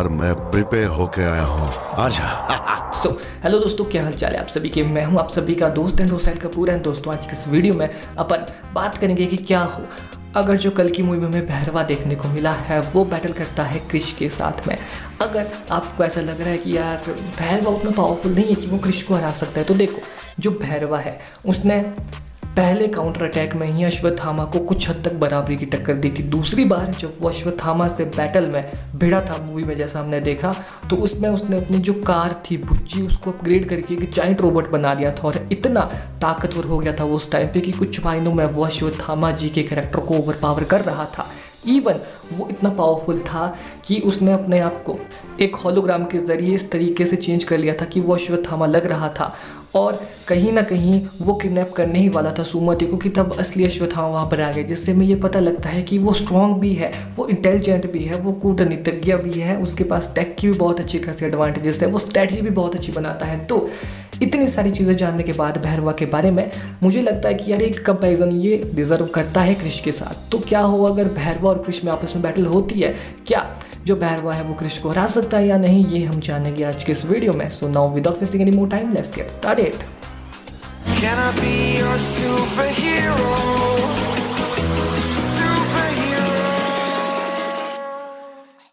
यार, मैं प्रिपेयर होके आया हूँ, आजा। हेलो दोस्तों, क्या हाल चाल है आप सभी के। मैं हूं आप सभी का दोस्त एंड हुसैन कपूर। एंड दोस्तों, आज की इस वीडियो में अपन बात करेंगे कि क्या हो अगर जो कल की मूवी में हमें भैरवा देखने को मिला है वो बैटल करता है क्रिश के साथ में। अगर आपको ऐसा लग रहा है कि यार भैरवा उतना पावरफुल नहीं है कि वो क्रिश को हरा सकता है, तो देखो जो भैरवा है उसने पहले काउंटर अटैक में ही अश्वत्थामा को कुछ हद तक बराबरी की टक्कर दी थी। दूसरी बार जब वो अश्वत्थामा से बैटल में भिड़ा था मूवी में, जैसा हमने देखा, तो उसमें उसने अपनी जो कार थी भुज्जी उसको अपग्रेड करके एक जाइंट रोबोट बना लिया था और इतना ताकतवर हो गया था वो उस टाइम पे कि कुछ मायनों में वो अश्वत्थामा जी के कैरेक्टर को ओवर पावर कर रहा था। इवन वो इतना पावरफुल था कि उसने अपने आप को एक होलोग्राम के ज़रिए इस तरीके से चेंज कर लिया था कि वो अश्वत्थामा लग रहा था और कहीं ना कहीं वो किडनैप करने ही वाला था सुमति को, कि तब असली अश्वत्थामा वहाँ पर आ गए, जिससे हमें ये पता लगता है कि वो स्ट्रॉन्ग भी है, वो इंटेलिजेंट भी है, वो कूटनीतिज्ञ भी है, उसके पास टेक की भी बहुत अच्छी खासी एडवांटेजेस है, वो स्ट्रैटेजी भी बहुत अच्छी बनाता है। तो इतनी सारी चीज़ें जानने के बाद भैरवा के बारे में मुझे लगता है कि यार एक कंपैरिजन ये डिजर्व करता है क्रिश के साथ। तो क्या हो अगर भैरवा और क्रिश में आपस में बैटल होती है, क्या जो भैरवा है वो क्रिश को हरा सकता है या नहीं, ये हम जानेंगे आज के इस वीडियो में। So now without wasting any more time, let's get started. Can I be your superhero?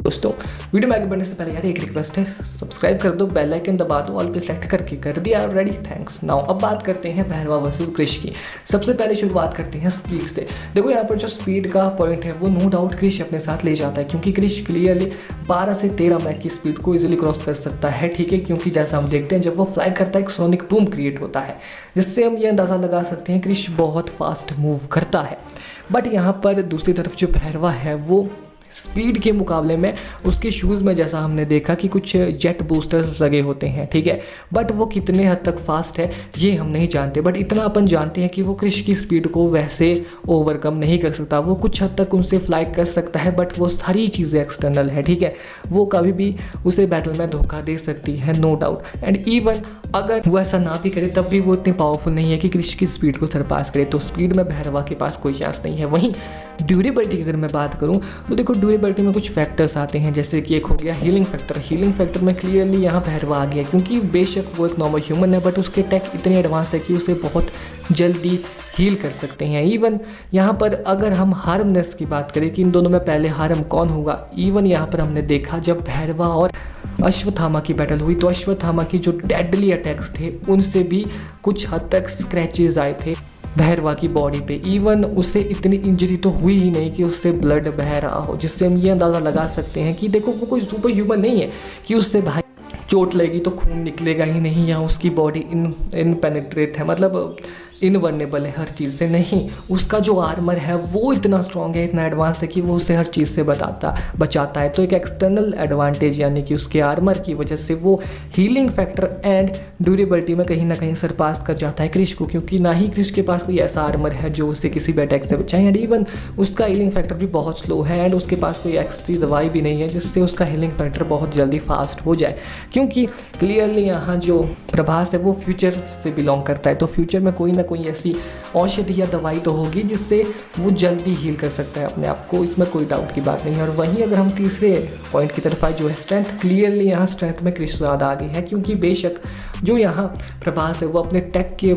दोस्तों, वीडियो में आगे बढ़ने से पहले यार एक रिक्वेस्ट है, सब्सक्राइब कर दो, बेल आइकन दबा दो, ऑल पे सेलेक्ट करके कर दिया ऑलरेडी, थैंक्स। नाउ अब बात करते हैं भैरवा वर्सेस क्रिश की। सबसे पहले शुरुआत करते हैं स्पीड से। देखो यहाँ पर जो स्पीड का पॉइंट है वो नो डाउट क्रिश अपने साथ ले जाता है, क्योंकि क्रिश क्लियरली 12 से 13 मैक की स्पीड को इजीली क्रॉस कर सकता है, ठीक है, क्योंकि जैसा हम देखते हैं जब वो फ्लाई करता है एक सोनिक बूम क्रिएट होता है, जिससे हम ये अंदाज़ा लगा सकते हैं क्रिश बहुत फास्ट मूव करता है। बट यहाँ पर दूसरी तरफ जो भैरवा है वो स्पीड के मुकाबले में उसके शूज़ में जैसा हमने देखा कि कुछ जेट बूस्टर्स लगे होते हैं, ठीक है, बट वो कितने हद तक फास्ट है ये हम नहीं जानते। बट इतना अपन जानते हैं कि वो क्रिश की स्पीड को वैसे ओवरकम नहीं कर सकता, वो कुछ हद तक उनसे फ्लाई कर सकता है, बट वो सारी चीज़ें एक्सटर्नल है, ठीक है, वो कभी भी उसे बैटल में धोखा दे सकती है, नो डाउट। एंड इवन अगर वो ऐसा ना भी करे तब भी वो इतनी पावरफुल नहीं है कि क्रिश की स्पीड को सरपास करे, तो स्पीड में भैरवा के पास कोई चांस नहीं है। वहीं ड्यूरेबिलिटी की अगर मैं बात करूं तो देखो ड्यूरेबिलिटी में कुछ फैक्टर्स आते हैं, जैसे कि एक हो गया हीलिंग फैक्टर। हीलिंग फैक्टर में क्लियरली यहाँ भैरवा आ गया, क्योंकि बेशक वो एक नॉर्मल ह्यूमन है बट उसके टेक इतने एडवांस है कि उसे बहुत जल्दी हील कर सकते हैं। इवन यहाँ पर अगर हम हार्मनेस की बात करें कि इन दोनों में पहले हार्म कौन होगा, इवन यहाँ पर हमने देखा जब भैरवा और अश्वत्थामा की बैटल हुई तो अश्वत्थामा की जो डेडली अटैक्स थे उनसे भी कुछ हद तक स्क्रैचेस आए थे भैरवा की बॉडी पे। इवन उसे इतनी इंजरी तो हुई ही नहीं कि उससे ब्लड बह रहा हो, जिससे हम ये अंदाज़ा लगा सकते हैं कि देखो वो कोई सुपर ह्यूमन नहीं है कि उससे भाई चोट लगेगी तो खून निकलेगा ही नहीं, या उसकी बॉडी इनपेनिट्रेट है, मतलब इनवर्नेबल है हर चीज़ से, नहीं, उसका जो आर्मर है वो इतना स्ट्रॉन्ग है, इतना एडवांस है कि वो उसे हर चीज़ से बचाता है। तो एक एक्सटर्नल एडवांटेज यानी कि उसके आर्मर की वजह से वो हीलिंग फैक्टर एंड ड्यूरेबिलिटी में कहीं ना कहीं सरपास कर जाता है क्रिश को, क्योंकि ना ही क्रिश के पास कोई ऐसा आर्मर है जो उसे किसी भी अटैक से बचाए। एंड इवन उसका हीलिंग फैक्टर भी बहुत स्लो है एंड उसके पास कोई एक्स्ट्री दवाई भी नहीं है जिससे उसका हीलिंग फैक्टर बहुत जल्दी फास्ट हो जाए, क्योंकि क्लियरली यहाँ जो प्रभास है वो फ्यूचर से बिलोंग करता है, तो फ्यूचर में कोई ना कोई ऐसी औषधि या दवाई तो होगी जिससे वो जल्दी हील कर सकता है अपने आप को, इसमें कोई डाउट की बात नहीं है। और वहीं अगर हम तीसरे पॉइंट की तरफ आए जो है स्ट्रेंथ, क्लियरली यहाँ स्ट्रेंथ में क्रिश ज़्यादा आगे है, क्योंकि बेशक जो यहाँ प्रभास है वो अपने टेक के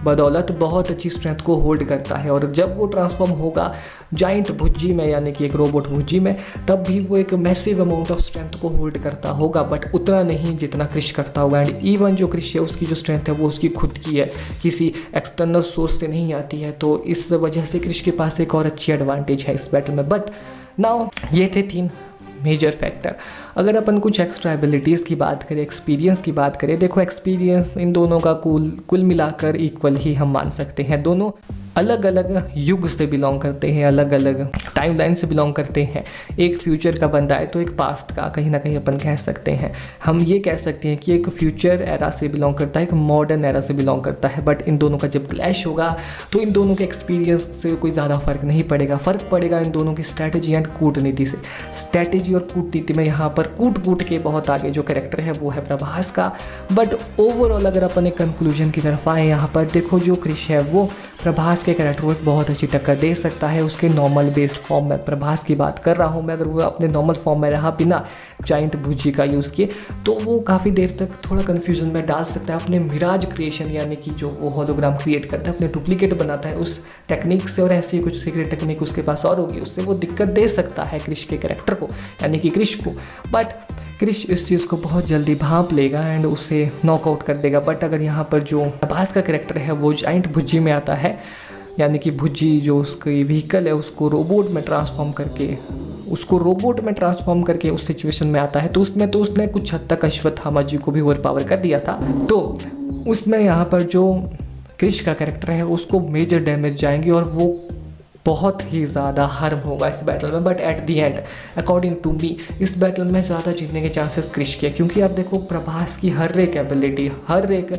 बदौलत बहुत अच्छी स्ट्रेंथ को होल्ड करता है, और जब वो ट्रांसफॉर्म होगा जाइंट भुज्जी में यानी कि एक रोबोट भुज्जी में, तब भी वो एक मैसिव अमाउंट ऑफ स्ट्रेंथ को होल्ड करता होगा, बट उतना नहीं जितना क्रिश करता होगा। एंड इवन जो क्रिश है उसकी जो स्ट्रेंथ है वो उसकी खुद की है, किसी एक्सटर्नल सोर्स से नहीं आती है, तो इस वजह से क्रिश के पास एक और अच्छी एडवांटेज है इस बैटल में। बट नाउ ये थे 3 मेजर फैक्टर। अगर अपन कुछ एक्स्ट्रा एबिलिटीज़ की बात करें, एक्सपीरियंस की बात करें, देखो एक्सपीरियंस इन दोनों का कुल मिलाकर इक्वल ही हम मान सकते हैं। दोनों अलग अलग युग से बिलोंग करते हैं, अलग अलग टाइमलाइन से बिलोंग करते हैं। एक फ्यूचर का बंदा है तो एक पास्ट का, कहीं ना कहीं अपन कह सकते हैं, हम ये कह सकते हैं कि एक फ्यूचर एरा से बिलोंग करता है, एक मॉडर्न एरा से बिलोंग करता है। बट इन दोनों का जब क्लैश होगा तो इन दोनों के एक्सपीरियंस से कोई ज़्यादा फर्क नहीं पड़ेगा, फ़र्क पड़ेगा इन दोनों की स्ट्रैटेजी एंड कूटनीति से। स्ट्रैटेजी और कूटनीति में यहाँ पर कूट के बहुत आगे जो कैरेक्टर है वो है प्रभास का। बट ओवरऑल अगर अपन एक कंक्लूजन की तरफ आए, यहाँ पर देखो जो क्रिश है वो प्रभास के कैरेक्टर को एक बहुत अच्छी टक्कर दे सकता है उसके नॉर्मल बेस्ड फॉर्म में। प्रभास की बात कर रहा हूँ मैं, अगर वो अपने नॉर्मल फॉर्म में रहा बिना जाइंट भुजी का यूज़ किए तो वो काफ़ी देर तक थोड़ा कन्फ्यूजन में डाल सकता है। अपने मिराज क्रिएशन यानी कि जो वो होलोग्राम क्रिएट करता है, अपने डुप्लीकेट बनाता है उस टेक्निक से, और ऐसी कुछ सीक्रेट टेक्निक उसके पास और होगी, उससे वो दिक्कत दे सकता है क्रिश के कैरेक्टर को यानी कि क्रिश को। बट क्रिश इस चीज़ को बहुत जल्दी भांप लेगा एंड उसे नॉकआउट कर देगा। बट अगर यहाँ पर जो प्रभास का कैरेक्टर है वो जाइंट भुज्जी में आता है, यानी कि भुज्जी जो उसकी व्हीकल है उसको रोबोट में ट्रांसफॉर्म करके उस सिचुएशन में आता है, तो उसने कुछ हद तक अश्वत्थामा जी को भी ओवर पावर कर दिया था। तो उसमें यहाँ पर जो क्रिश का कैरेक्टर है उसको मेजर डैमेज जाएंगे और वो बहुत ही ज़्यादा हार्म होगा इस बैटल में। But at the end according to me इस बैटल में ज़्यादा जीतने के चांसेस क्रिश के, क्योंकि आप देखो प्रभास की हर एक एबिलिटी, हर एक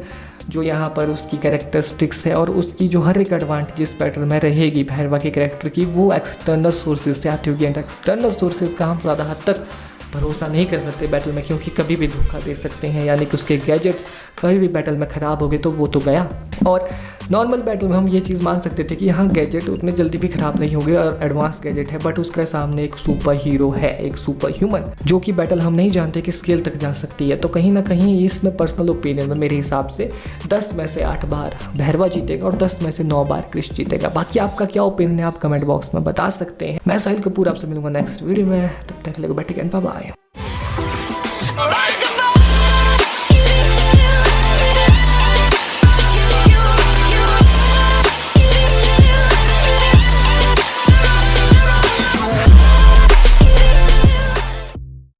जो यहाँ पर उसकी कैरेक्टरिस्टिक्स है और उसकी जो हर एक एडवांटेज इस बैटल में रहेगी भैरवा के कैरेक्टर की, वो एक्सटर्नल सोर्सेज से आती होगी। एंड एक्सटर्नल सोर्सेज का हम ज़्यादा हद तक भरोसा नहीं कर सकते बैटल में, क्योंकि कभी भी धोखा दे सकते हैं, यानी कि उसके गैजेट्स कभी भी बैटल में ख़राब हो गए तो वो तो गया। और नॉर्मल बैटल में हम ये चीज़ मान सकते थे कि यहाँ गैजेट उतने जल्दी भी ख़राब नहीं होंगे और एडवांस गैजेट है, बट उसके सामने एक सुपर हीरो है, एक सुपर ह्यूमन, जो कि बैटल हम नहीं जानते कि स्केल तक जा सकती है। तो कहीं ना कहीं इसमें पर्सनल ओपिनियन में मेरे हिसाब से 10 में से 8 बार भैरवा जीतेगा और 10 में से 9 बार क्रिश जीतेगा। बाकी आपका क्या ओपिनियन है आप कमेंट बॉक्स में बता सकते हैं। मैं साहिल कपूर आपसे मिलूंगा नेक्स्ट वीडियो में, तब तक के लिए बाय बाय।